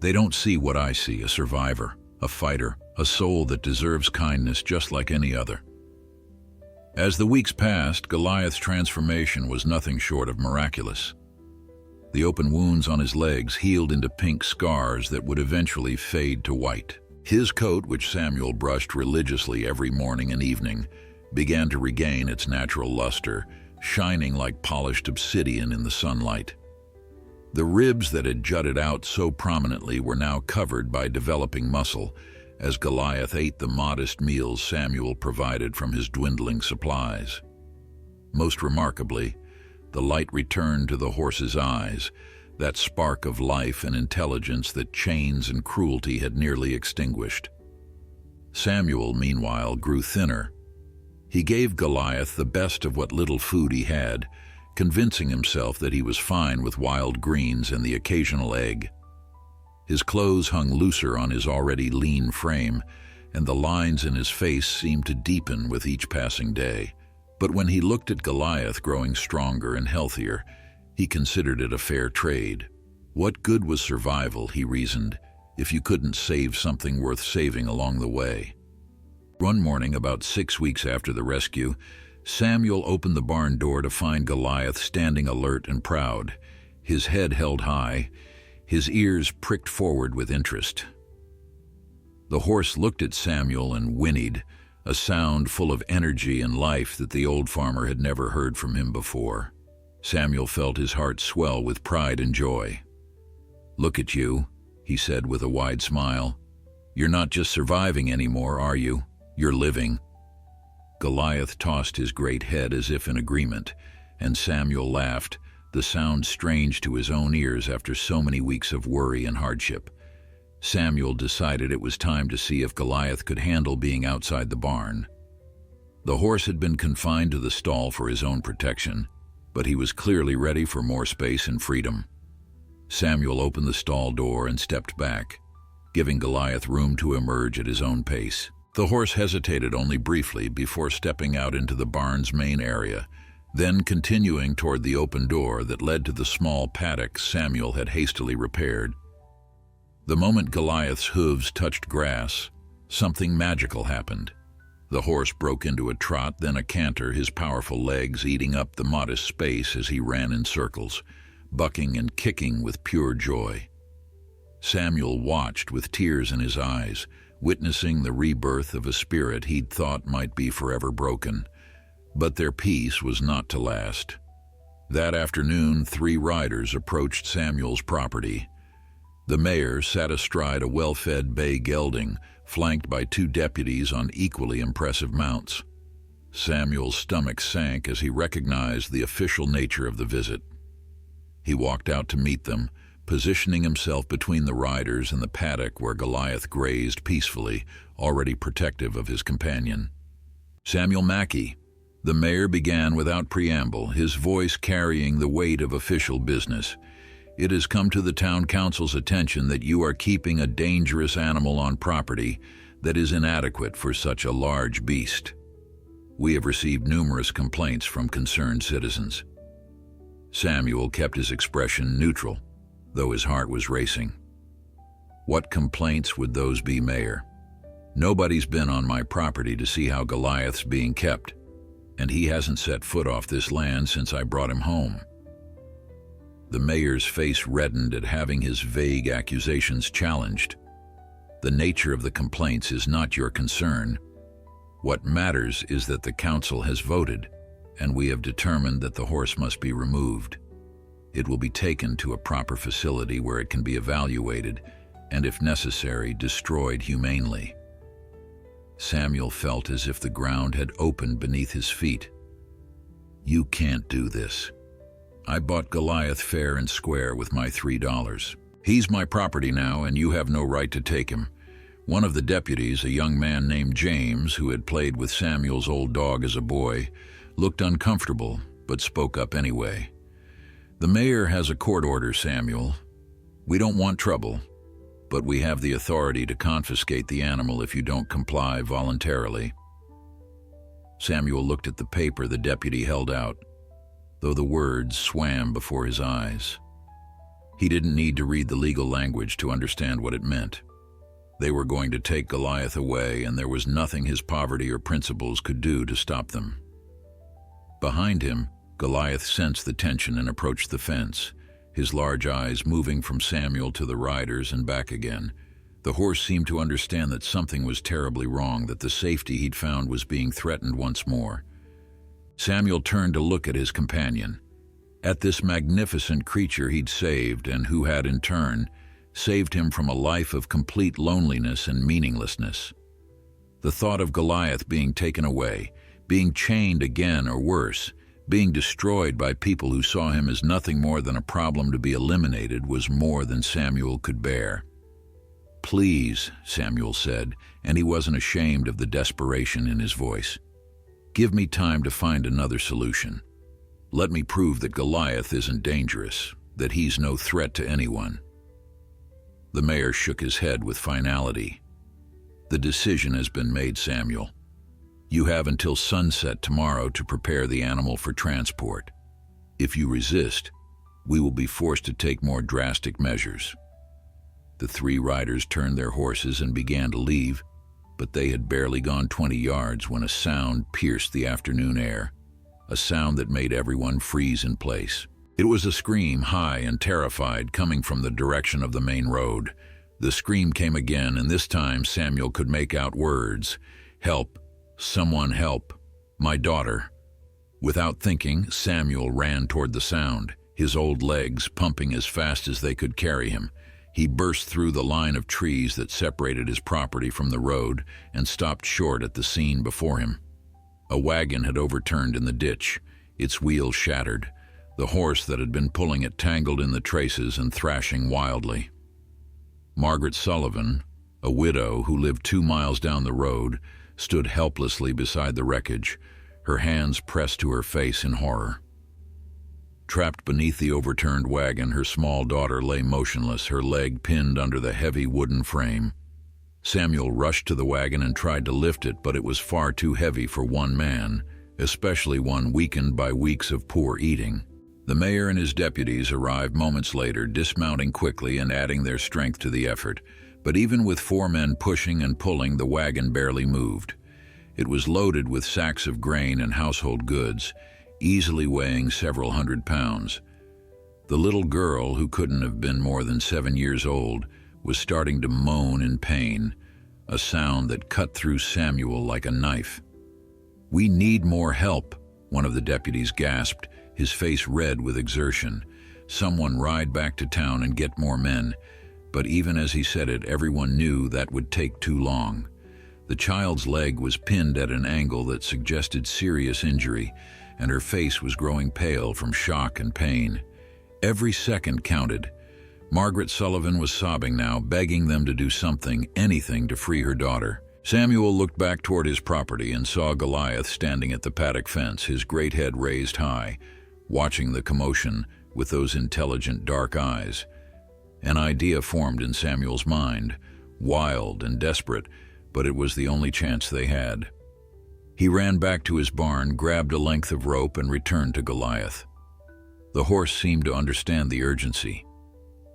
They don't see what I see: a survivor, a fighter, a soul that deserves kindness just like any other." As the weeks passed, Goliath's transformation was nothing short of miraculous. The open wounds on his legs healed into pink scars that would eventually fade to white. His coat, which Samuel brushed religiously every morning and evening, began to regain its natural luster, shining like polished obsidian in the sunlight. The ribs that had jutted out so prominently were now covered by developing muscle, as Goliath ate the modest meals Samuel provided from his dwindling supplies. Most remarkably, the light returned to the horse's eyes, that spark of life and intelligence that chains and cruelty had nearly extinguished. Samuel, meanwhile, grew thinner. He gave Goliath the best of what little food he had, convincing himself that he was fine with wild greens and the occasional egg. His clothes hung looser on his already lean frame, and the lines in his face seemed to deepen with each passing day. But when he looked at Goliath growing stronger and healthier, he considered it a fair trade. What good was survival, he reasoned, if you couldn't save something worth saving along the way? One morning, about 6 weeks after the rescue, Samuel opened the barn door to find Goliath standing alert and proud, his head held high, his ears pricked forward with interest. The horse looked at Samuel and whinnied, a sound full of energy and life that the old farmer had never heard from him before. Samuel felt his heart swell with pride and joy. "Look at you," he said with a wide smile. "You're not just surviving anymore, are you? You're living." Goliath tossed his great head as if in agreement, and Samuel laughed, the sound strange to his own ears after so many weeks of worry and hardship. Samuel decided it was time to see if Goliath could handle being outside the barn. The horse had been confined to the stall for his own protection, but he was clearly ready for more space and freedom. Samuel opened the stall door and stepped back, giving Goliath room to emerge at his own pace. The horse hesitated only briefly before stepping out into the barn's main area, then continuing toward the open door that led to the small paddock Samuel had hastily repaired. The moment Goliath's hooves touched grass, something magical happened. The horse broke into a trot, then a canter, his powerful legs eating up the modest space as he ran in circles, bucking and kicking with pure joy. Samuel watched with tears in his eyes, witnessing the rebirth of a spirit he'd thought might be forever broken. But their peace was not to last. That afternoon, 3 riders approached Samuel's property. The mayor sat astride a well-fed bay gelding, flanked by 2 deputies on equally impressive mounts. Samuel's stomach sank as he recognized the official nature of the visit. He walked out to meet them, positioning himself between the riders and the paddock where Goliath grazed peacefully, already protective of his companion. "Samuel Mackey," the mayor began without preamble, his voice carrying the weight of official business. "It has come to the town council's attention that you are keeping a dangerous animal on property that is inadequate for such a large beast. We have received numerous complaints from concerned citizens." Samuel kept his expression neutral, though his heart was racing. "What complaints would those be, Mayor? Nobody's been on my property to see how Goliath's being kept, and he hasn't set foot off this land since I brought him home." The mayor's face reddened at having his vague accusations challenged. "The nature of the complaints is not your concern. What matters is that the council has voted, and we have determined that the horse must be removed. It will be taken to a proper facility where it can be evaluated and, if necessary, destroyed humanely." Samuel felt as if the ground had opened beneath his feet. "You can't do this. I bought Goliath fair and square with my $3. He's my property now, and you have no right to take him." One of the deputies, a young man named James, who had played with Samuel's old dog as a boy, looked uncomfortable, but spoke up anyway. "The mayor has a court order, Samuel. We don't want trouble, but we have the authority to confiscate the animal if you don't comply voluntarily." Samuel looked at the paper the deputy held out, though the words swam before his eyes. He didn't need to read the legal language to understand what it meant. They were going to take Goliath away, and there was nothing his poverty or principles could do to stop them. Behind him, Goliath sensed the tension and approached the fence, his large eyes moving from Samuel to the riders and back again. The horse seemed to understand that something was terribly wrong, that the safety he'd found was being threatened once more. Samuel turned to look at his companion, at this magnificent creature he'd saved and who had, in turn, saved him from a life of complete loneliness and meaninglessness. The thought of Goliath being taken away, being chained again or worse, being destroyed by people who saw him as nothing more than a problem to be eliminated was more than Samuel could bear. "Please," Samuel said, and he wasn't ashamed of the desperation in his voice. "Give me time to find another solution. Let me prove that Goliath isn't dangerous, that he's no threat to anyone." The mayor shook his head with finality. "The decision has been made, Samuel. You have until sunset tomorrow to prepare the animal for transport. If you resist, we will be forced to take more drastic measures." The 3 riders turned their horses and began to leave, but they had barely gone 20 yards when a sound pierced the afternoon air, a sound that made everyone freeze in place. It was a scream, high and terrified, coming from the direction of the main road. The scream came again, and this time Samuel could make out words. "Help! Someone help! My daughter!" Without thinking, Samuel ran toward the sound, his old legs pumping as fast as they could carry him. He burst through the line of trees that separated his property from the road and stopped short at the scene before him. A wagon had overturned in the ditch, its wheels shattered. The horse that had been pulling it tangled in the traces and thrashing wildly. Margaret Sullivan, a widow who lived 2 miles down the road, stood helplessly beside the wreckage, her hands pressed to her face in horror. Trapped beneath the overturned wagon, her small daughter lay motionless, her leg pinned under the heavy wooden frame. Samuel rushed to the wagon and tried to lift it, but it was far too heavy for one man, especially one weakened by weeks of poor eating. The mayor and his deputies arrived moments later, dismounting quickly and adding their strength to the effort. But even with 4 men pushing and pulling, the wagon barely moved. It was loaded with sacks of grain and household goods, easily weighing several hundred pounds. The little girl, who couldn't have been more than 7 years old, was starting to moan in pain, a sound that cut through Samuel like a knife. "We need more help," one of the deputies gasped, his face red with exertion. "Someone ride back to town and get more men." But even as he said it, everyone knew that would take too long. The child's leg was pinned at an angle that suggested serious injury, and her face was growing pale from shock and pain. Every second counted. Margaret Sullivan was sobbing now, begging them to do something, anything, to free her daughter. Samuel looked back toward his property and saw Goliath standing at the paddock fence, his great head raised high, watching the commotion with those intelligent dark eyes. An idea formed in Samuel's mind, wild and desperate, but it was the only chance they had. He ran back to his barn, grabbed a length of rope, and returned to Goliath. The horse seemed to understand the urgency.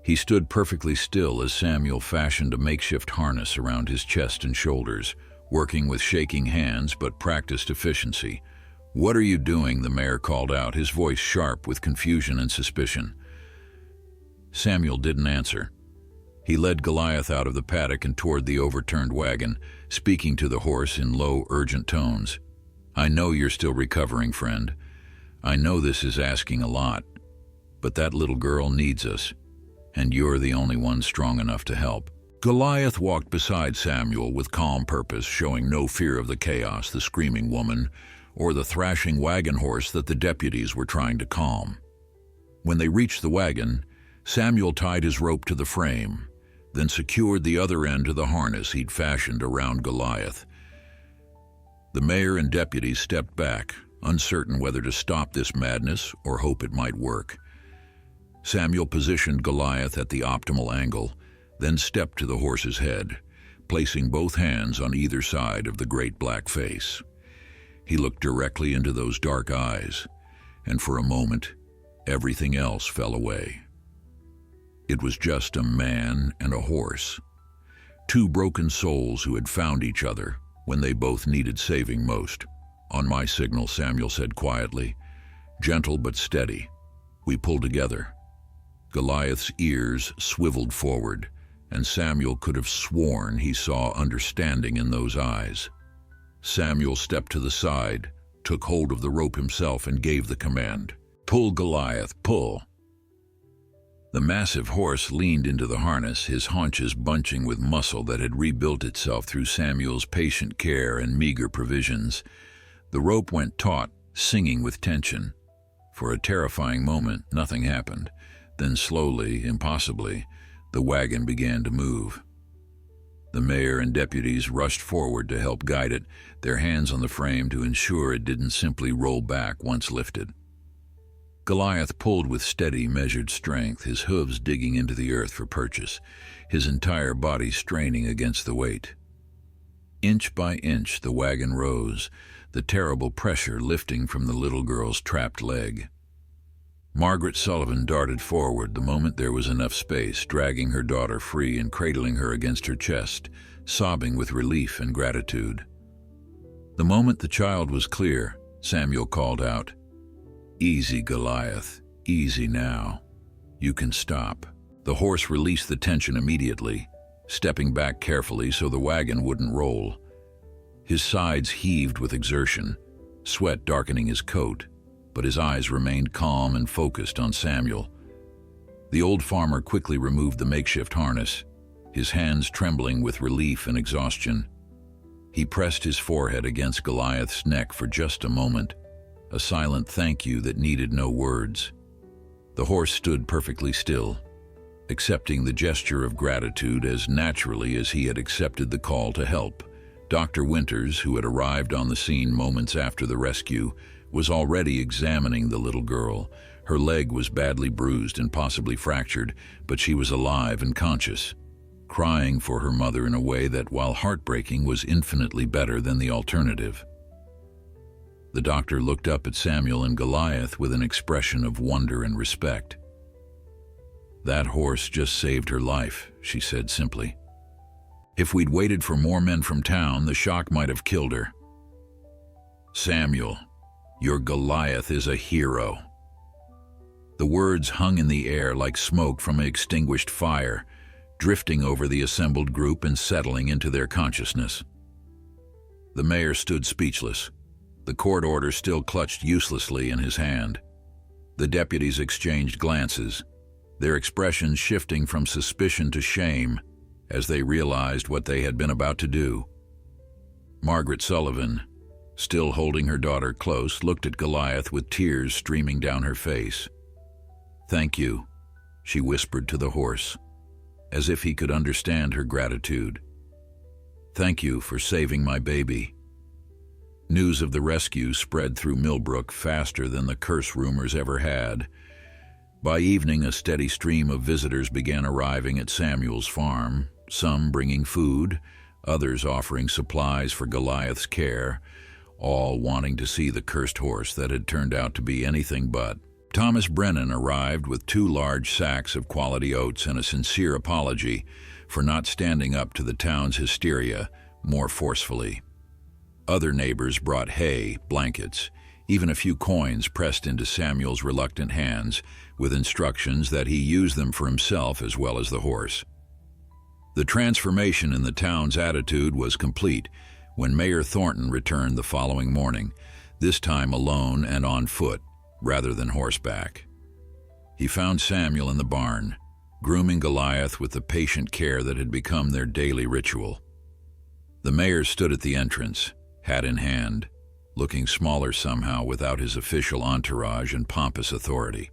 He stood perfectly still as Samuel fashioned a makeshift harness around his chest and shoulders, working with shaking hands but practiced efficiency. "What are you doing?" the mayor called out, his voice sharp with confusion and suspicion. Samuel didn't answer. He led Goliath out of the paddock and toward the overturned wagon, speaking to the horse in low, urgent tones. "I know you're still recovering, friend. I know this is asking a lot, but that little girl needs us, and you're the only one strong enough to help." Goliath walked beside Samuel with calm purpose, showing no fear of the chaos, the screaming woman, or the thrashing wagon horse that the deputies were trying to calm. When they reached the wagon, Samuel tied his rope to the frame, then secured the other end to the harness he'd fashioned around Goliath. The mayor and deputies stepped back, uncertain whether to stop this madness or hope it might work. Samuel positioned Goliath at the optimal angle, then stepped to the horse's head, placing both hands on either side of the great black face. He looked directly into those dark eyes, and for a moment, everything else fell away. It was just a man and a horse, 2 broken souls who had found each other when they both needed saving most. "On my signal," Samuel said quietly, gentle but steady. We pulled together. Goliath's ears swiveled forward, and Samuel could have sworn he saw understanding in those eyes. Samuel stepped to the side, took hold of the rope himself, and gave the command, "Pull, Goliath, pull." The massive horse leaned into the harness, his haunches bunching with muscle that had rebuilt itself through Samuel's patient care and meager provisions. The rope went taut, singing with tension. For a terrifying moment, nothing happened. Then slowly, impossibly, the wagon began to move. The mayor and deputies rushed forward to help guide it, their hands on the frame to ensure it didn't simply roll back once lifted. Goliath pulled with steady, measured strength, his hooves digging into the earth for purchase, his entire body straining against the weight. Inch by inch, the wagon rose, the terrible pressure lifting from the little girl's trapped leg. Margaret Sullivan darted forward the moment there was enough space, dragging her daughter free and cradling her against her chest, sobbing with relief and gratitude. The moment the child was clear, Samuel called out, "Easy, Goliath, easy now. You can stop." The horse released the tension immediately, stepping back carefully so the wagon wouldn't roll. His sides heaved with exertion, sweat darkening his coat, but his eyes remained calm and focused on Samuel. The old farmer quickly removed the makeshift harness, his hands trembling with relief and exhaustion. He pressed his forehead against Goliath's neck for just a moment, a silent thank you that needed no words. The horse stood perfectly still, accepting the gesture of gratitude as naturally as he had accepted the call to help. Dr. Winters, who had arrived on the scene moments after the rescue, was already examining the little girl. Her leg was badly bruised and possibly fractured, but she was alive and conscious, crying for her mother in a way that, while heartbreaking, was infinitely better than the alternative. The doctor looked up at Samuel and Goliath with an expression of wonder and respect. "That horse just saved her life," she said simply. "If we'd waited for more men from town, the shock might have killed her." "Samuel, your Goliath is a hero." The words hung in the air like smoke from an extinguished fire, drifting over the assembled group and settling into their consciousness. The mayor stood speechless, the court order still clutched uselessly in his hand. The deputies exchanged glances, their expressions shifting from suspicion to shame as they realized what they had been about to do. Margaret Sullivan, still holding her daughter close, looked at Goliath with tears streaming down her face. "Thank you," she whispered to the horse, as if he could understand her gratitude. "Thank you for saving my baby." News of the rescue spread through Millbrook faster than the curse rumors ever had. By evening, a steady stream of visitors began arriving at Samuel's farm, some bringing food, others offering supplies for Goliath's care, all wanting to see the cursed horse that had turned out to be anything but. Thomas Brennan arrived with 2 large sacks of quality oats and a sincere apology for not standing up to the town's hysteria more forcefully. Other neighbors brought hay, blankets, even a few coins pressed into Samuel's reluctant hands, with instructions that he use them for himself as well as the horse. The transformation in the town's attitude was complete when Mayor Thornton returned the following morning, this time alone and on foot, rather than horseback. He found Samuel in the barn, grooming Goliath with the patient care that had become their daily ritual. The mayor stood at the entrance, hat in hand, looking smaller somehow without his official entourage and pompous authority.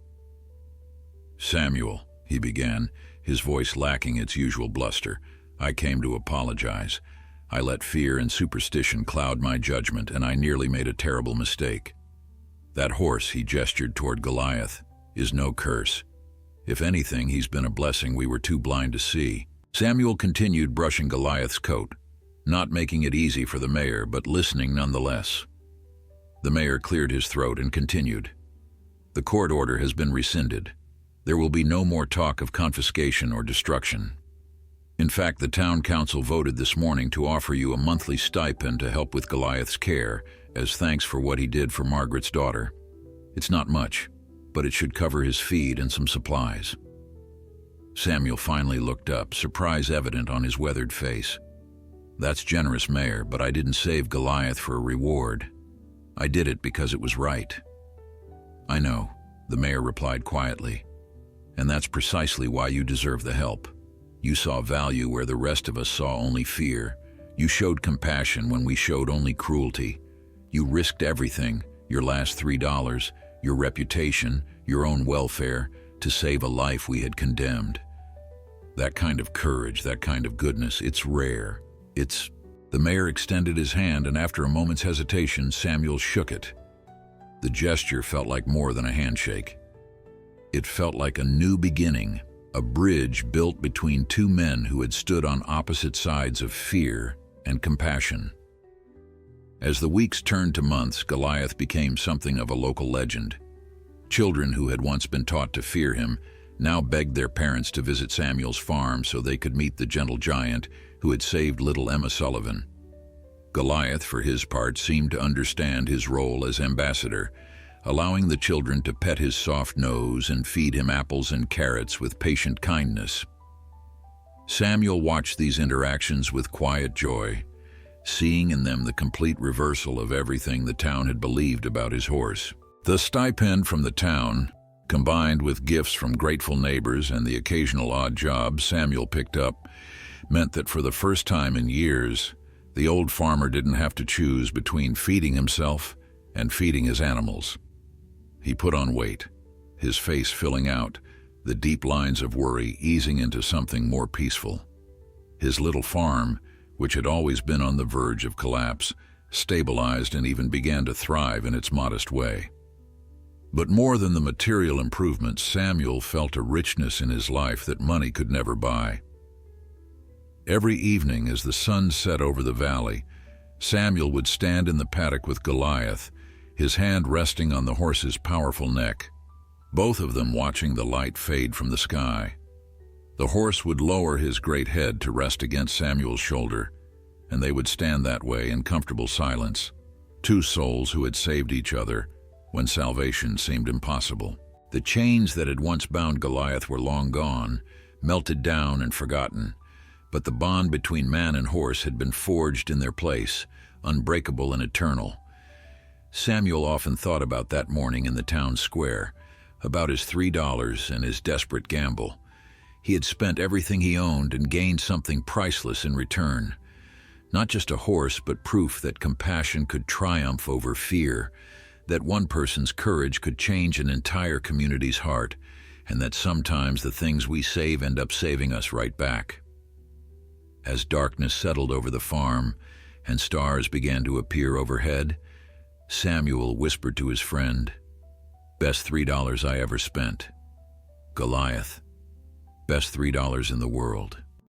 "Samuel," he began, his voice lacking its usual bluster, "I came to apologize. I let fear and superstition cloud my judgment, and I nearly made a terrible mistake. That horse," he gestured toward Goliath, "is no curse. If anything, he's been a blessing we were too blind to see." Samuel continued brushing Goliath's coat, not making it easy for the mayor, but listening nonetheless. The mayor cleared his throat and continued. "The court order has been rescinded. There will be no more talk of confiscation or destruction. In fact, the town council voted this morning to offer you a monthly stipend to help with Goliath's care, as thanks for what he did for Margaret's daughter. It's not much, but it should cover his feed and some supplies." Samuel finally looked up, surprise evident on his weathered face. "That's generous, Mayor, but I didn't save Goliath for a reward. I did it because it was right." "I know," the mayor replied quietly, "and that's precisely why you deserve the help. You saw value where the rest of us saw only fear. You showed compassion when we showed only cruelty. You risked everything, your last $3, your reputation, your own welfare, to save a life we had condemned. That kind of courage, that kind of goodness, it's rare. The mayor extended his hand, and after a moment's hesitation, Samuel shook it. The gesture felt like more than a handshake. It felt like a new beginning, a bridge built between 2 men who had stood on opposite sides of fear and compassion. As the weeks turned to months, Goliath became something of a local legend. Children who had once been taught to fear him now begged their parents to visit Samuel's farm so they could meet the gentle giant who had saved little Emma Sullivan. Goliath, for his part, seemed to understand his role as ambassador, allowing the children to pet his soft nose and feed him apples and carrots with patient kindness. Samuel watched these interactions with quiet joy, seeing in them the complete reversal of everything the town had believed about his horse. The stipend from the town, combined with gifts from grateful neighbors and the occasional odd job Samuel picked up, meant that for the first time in years, The old farmer didn't have to choose between feeding himself and feeding his animals. He put on weight, his face filling out, the deep lines of worry easing into something more peaceful. His little farm, which had always been on the verge of collapse, stabilized and even began to thrive in its modest way. But more than the material improvements, Samuel felt a richness in his life that money could never buy. Every evening as the sun set over the valley, Samuel would stand in the paddock with Goliath, his hand resting on the horse's powerful neck, both of them watching the light fade from the sky. The horse would lower his great head to rest against Samuel's shoulder, and they would stand that way in comfortable silence, two souls who had saved each other when salvation seemed impossible. The chains that had once bound Goliath were long gone, melted down and forgotten, but the bond between man and horse had been forged in their place, unbreakable and eternal. Samuel often thought about that morning in the town square, about his $3 and his desperate gamble. He had spent everything he owned and gained something priceless in return. Not just a horse, but proof that compassion could triumph over fear, that one person's courage could change an entire community's heart, and that sometimes the things we save end up saving us right back. As darkness settled over the farm and stars began to appear overhead, Samuel whispered to his friend, "Best $3 I ever spent. Goliath, best $3 in the world."